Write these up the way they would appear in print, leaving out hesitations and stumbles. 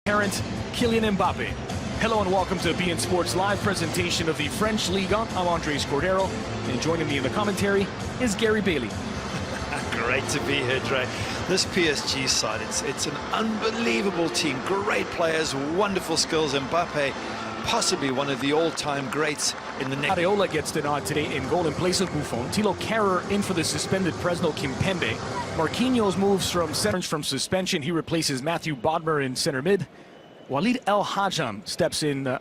Parent Kylian Mbappe. Hello and welcome to beIN Sports live presentation of the French Ligue 1. I'm Andres Cordero, and joining me in the commentary is Gary Bailey. Great to be here, Dre. This PSG side, it's an unbelievable team. Great players, wonderful skills. Mbappe, possibly one of the all-time greats in the next. Areola gets the nod today in goal in place of Buffon. Thilo Kehrer in for the suspended Presnel Kimpembe. Marquinhos moves from center from suspension. He replaces Matthew Bodmer in center mid. Walid El Hadjam steps in. The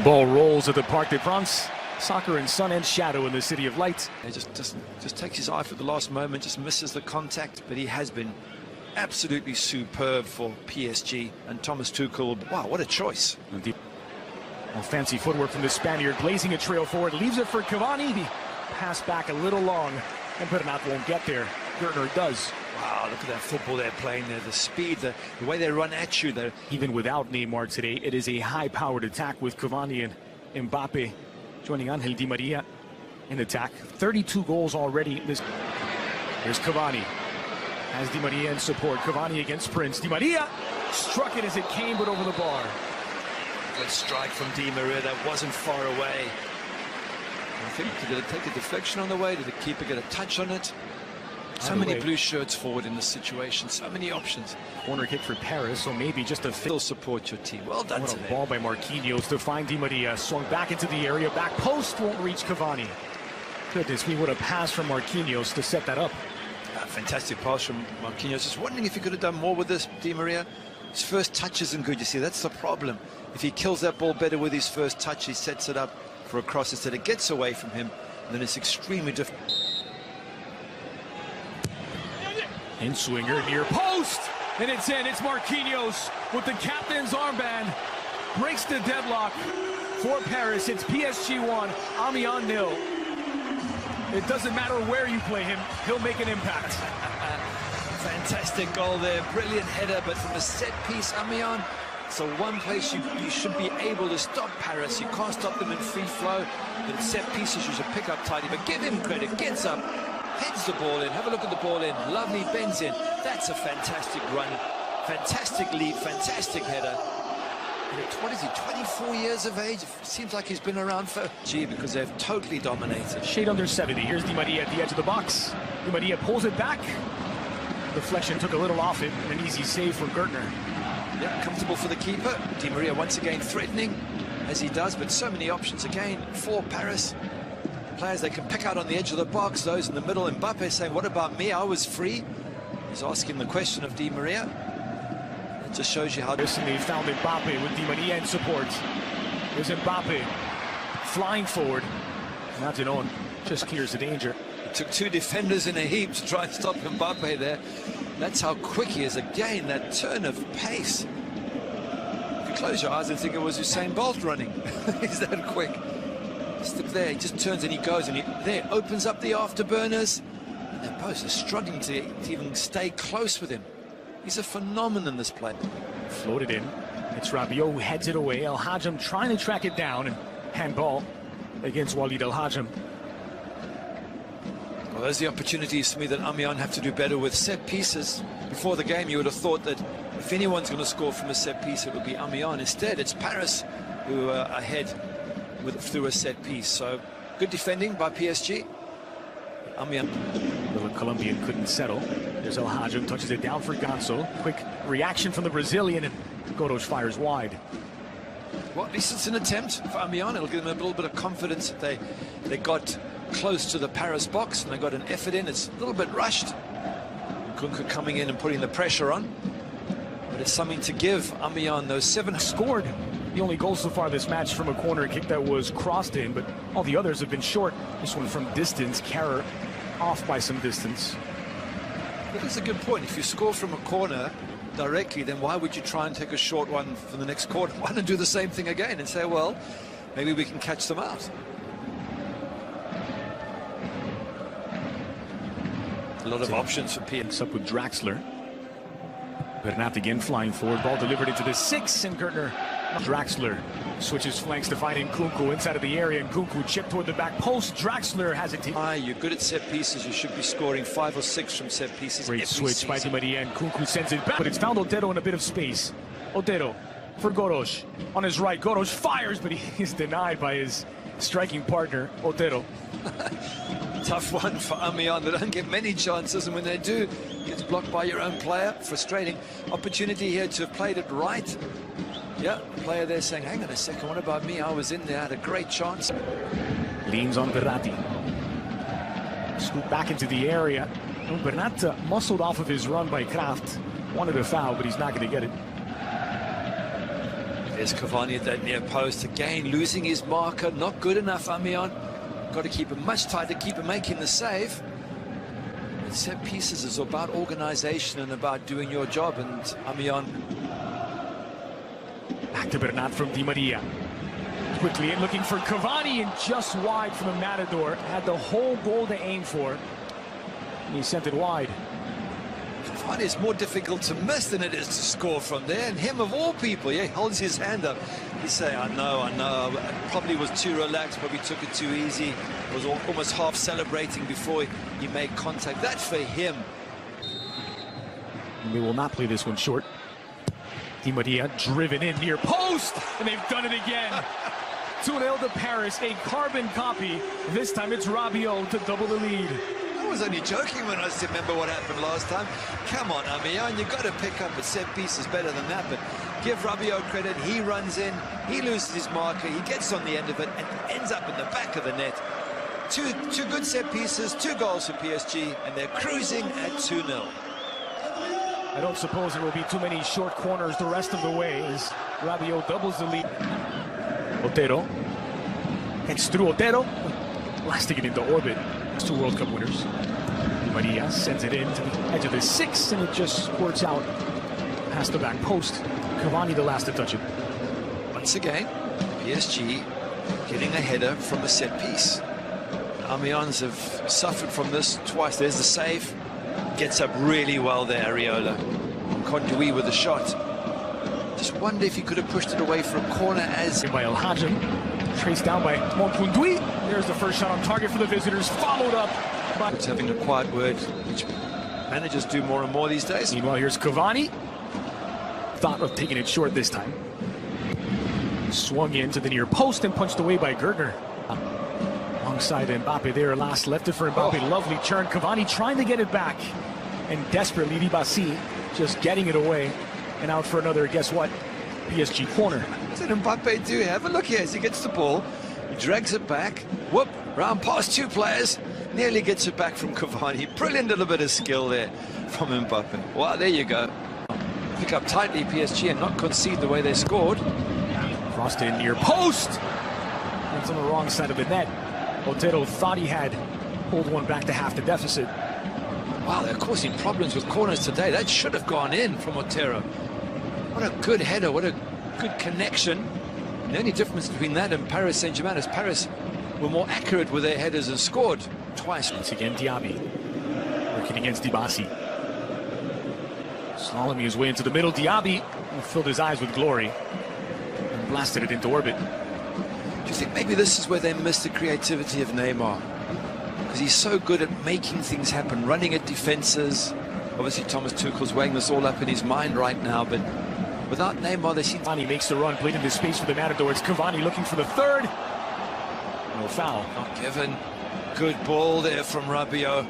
ball rolls at the Parc des Princes. Soccer in sun and shadow in the City of Light. He just takes his eye for the last moment, just misses the contact, but he has been absolutely superb for PSG. And Thomas Tuchel, wow, what a choice. Well, fancy footwork from the Spaniard, blazing a trail forward, leaves it for Cavani. The pass back a little long, and Bernat won't get there. Gertner does. Wow, look at that football they're playing there, the speed, the way they run at you. Even without Neymar today, it is a high-powered attack with Cavani and Mbappe joining Angel Di Maria in attack. 32 goals already. Here's Cavani. Has Di Maria in support. Cavani against Prince. Di Maria struck it as it came, but over the bar. Good strike from Di Maria. That wasn't far away. I think, did it take a deflection on the way? Did the keeper get a touch on it? So many blue shirts forward in this situation, so many options. Corner kick for Paris, so maybe just a still support your team. Well done. What a ball by Marquinhos to find Di Maria. Swung back into the area, back post won't reach Cavani. Goodness me, what a pass from Marquinhos to set that up. Fantastic pass from Marquinhos. Just wondering if he could have done more with this, Di Maria. His first touch isn't good, you see, that's the problem. If he kills that ball better with his first touch, he sets it up for a cross instead. It gets away from him, and then it's extremely difficult. In-swinger near post, and it's in. It's Marquinhos with the captain's armband. Breaks the deadlock for Paris. It's PSG 1, Amíenż 0. It doesn't matter where you play him, he'll make an impact. Fantastic goal there, brilliant header, but from a set piece, Amíenż, so one place you should be able to stop Paris. You can't stop them in free flow, but set pieces you should pick up tidy. But give him credit, gets up, heads the ball in, have a look at the ball in, lovely bends in. That's a fantastic run, fantastic lead, fantastic header. And what is he, 24 years of age? It seems like he's been around for because they've totally dominated. Shade under 70. Here's Di Maria at the edge of the box. Di Maria pulls it back. Deflection took a little off it, and an easy save from Gertner. Yeah, comfortable for the keeper. Di Maria once again threatening, as he does, but so many options again for Paris. Players they can pick out on the edge of the box, those in the middle. Mbappe saying, what about me? I was free. He's asking the question of Di Maria. It just shows you how... They found Mbappe with Di Maria in support. There's Mbappe flying forward. Martinon just clears the danger. It took two defenders in a heap to try and stop Mbappe there. That's how quick he is. Again, that turn of pace. You can close your eyes and think it was Usain Bolt running. He's that quick. Just there, he just turns and he goes, and there opens up the afterburners. And their posts are struggling to even stay close with him. He's a phenomenon, this player. Floated in. It's Rabiot who heads it away. El Hadjam trying to track it down, and handball against Walid El Hadjam. Well, there's the opportunities for me that Amíenż have to do better with set pieces. Before the game, you would have thought that if anyone's going to score from a set piece, it would be Amíenż. Instead, it's Paris who are ahead through a set piece. So good defending by PSG. Amíenż. The Colombian couldn't settle. There's El Hadjam, touches it down for Ganso. Quick reaction from the Brazilian, and Gоals fires wide. Well, at least it's an attempt for Amíenż. It'll give them a little bit of confidence that they got close to the Paris box and they got an effort in. It's a little bit rushed. Kunku coming in and putting the pressure on. But it's something to give Amíenż those 7 scored. The only goal so far this match from a corner kick that was crossed in, but all the others have been short. This one from distance, Kehrer off by some distance. That is a good point. If you score from a corner directly, then why would you try and take a short one for the next corner? Why not do the same thing again and say, well, maybe we can catch them out? A lot of options for PSG. Up with Draxler. Bernat again flying forward. Ball delivered into the 6, and Gertner Draxler switches flanks to find Nkunku inside of the area. Nkunku chip toward the back post. Draxler has it. You're good at set pieces. You should be scoring 5 or 6 from set pieces. Great switch by Di Maria. Nkunku sends it back, but it's found Otero in a bit of space. Otero for Gorosh on his right. Gorosh fires, but he is denied by his striking partner, Otero. Tough one for Amіenț. They don't get many chances, and when they do, gets blocked by your own player. Frustrating. Opportunity here to have played it right. Yeah, the player there saying, hang on a second, what about me? I was in there, had a great chance. Leans on Verratti. Scoop back into the area. Bernat muscled off of his run by Kraft. Wanted a foul, but he's not going to get it. There's Cavani at that near post. Again, losing his marker. Not good enough, Amіenț. Got to keep him much tighter, keep him making the save. And set pieces is about organization and about doing your job, and Amіenț. Back to Bernat from Di Maria. Quickly in, looking for Cavani, and just wide from the Matador. Had the whole goal to aim for, and he sent it wide. Cavani is more difficult to miss than it is to score from there, and him of all people, yeah, he holds his hand up. He's saying, I know, probably was too relaxed, probably took it too easy, was almost half celebrating before he made contact. That's for him. And they will not play this one short. Di Maria driven in near post, and they've done it again. 2-0 to Paris, a carbon copy. This time it's Rabiot to double the lead. I was only joking when I remember what happened last time. Come on, Amіenț, you've got to pick up a set pieces better than that, but give Rabiot credit. He runs in, he loses his marker, he gets on the end of it, and ends up in the back of the net. Two good set pieces, 2 goals for PSG, and they're cruising at 2-0. I don't suppose there will be too many short corners the rest of the way as Rabiot doubles the lead. Otero heads through. Otero blasting it into orbit. It's 2 World Cup winners. Di Maria sends it in to the edge of the 6, and it just squirts out past the back post. Cavani the last to touch it. Once again, PSG getting a header from a set piece. Amіenț have suffered from this twice. There's the save. Gets up really well there, Areola. Conduit with the shot. Just wonder if he could have pushed it away for a corner as... By El Hajim, traced down by Conduit. There's the first shot on target for the visitors, followed up by... It's having a quiet word, which managers do more and more these days. Meanwhile, here's Cavani. Thought of taking it short this time. Swung into the near post and punched away by Gertner. Alongside Mbappe there, last left it for Mbappe. Oh. Lovely turn. Cavani trying to get it back, and desperately Ribasi just getting it away and out for another, guess what, PSG corner. What did Mbappe do? Have a look here as he gets the ball. He drags it back. Whoop, round past 2 players. Nearly gets it back from Cavani. Brilliant little bit of skill there from Mbappe. Wow, there you go. Pick up tightly PSG and not concede the way they scored. Crossed in near post. It's on the wrong side of the net. Otero thought he had pulled one back to half the deficit. Wow, they're causing problems with corners today. That should have gone in from Otero. What a good header, what a good connection. The only difference between that and Paris Saint-Germain is Paris were more accurate with their headers and scored twice. Once again, Diaby working against Dibasi. Slaloming his way into the middle. Diaby filled his eyes with glory and blasted it into orbit. Do you think maybe this is where they miss the creativity of Neymar? Because he's so good at making things happen, running at defenses. Obviously, Thomas Tuchel's weighing this all up in his mind right now, but without Neymar, they seem... Cavani makes the run, played into space for the Matador. It's Cavani looking for the third. No foul. Not given. Good ball there from Rabiot.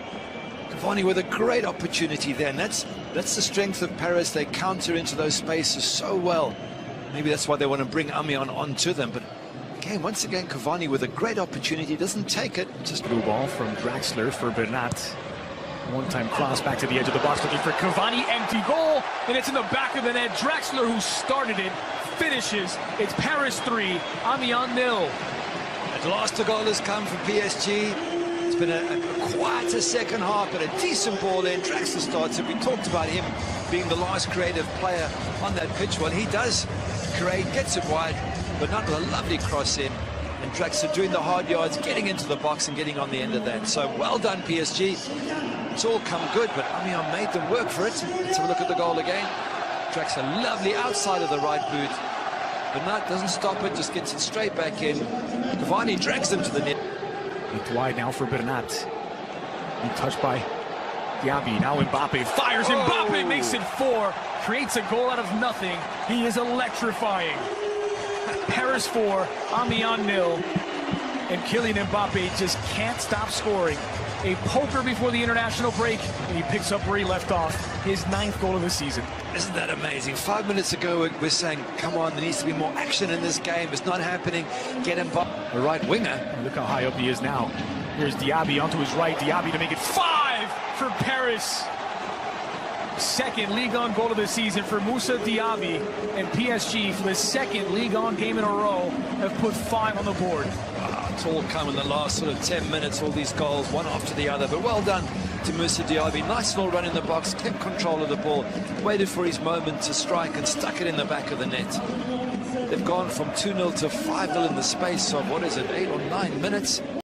Cavani with a great opportunity there, and that's the strength of Paris. They counter into those spaces so well. Maybe that's why they want to bring Amіenț onto them, but again, once again, Cavani with a great opportunity, doesn't take it. Just blue ball from Draxler for Bernat. One-time cross back to the edge of the box, looking for Cavani, empty goal, and it's in the back of the net. Draxler, who started it, finishes. It's Paris 3, Amіenț 0. At last, the goal has come from PSG. It's been a quieter second half, but a decent ball in. Draxler starts it. We talked about him being the last creative player on that pitch. Well, he does create, gets it wide, but not with a lovely cross in. And Draxler doing the hard yards, getting into the box and getting on the end of that. So well done, PSG. It's all come good, but Amіenț made them work for it. Let's have a look at the goal again. Draxler lovely outside of the right boot. Bernat doesn't stop it, just gets it straight back in. Cavani drags them to the net. It's wide now for Bernat. And touched by Diaby. Now Mbappe fires. Mbappe makes it 4. Creates a goal out of nothing. He is electrifying. Paris 4, Amiens 0. And Kylian Mbappe just can't stop scoring. A poker before the international break, and he picks up where he left off. His 9th goal of the season. Isn't that amazing? 5 minutes ago, we're saying, come on, there needs to be more action in this game. It's not happening. Get Mbappe, the right winger. Look how high up he is now. Here's Diaby onto his right. Diaby to make it 5 for Paris. 2nd Ligue 1 goal of the season for Moussa Diaby, and PSG for the 2nd Ligue 1 game in a row have put 5 on the board. It's all come in the last sort of 10 minutes, all these goals, one after the other. But well done to Moussa Diaby. Nice little run in the box, kept control of the ball, waited for his moment to strike and stuck it in the back of the net. They've gone from 2-0 to 5-0 in the space of, 8 or 9 minutes?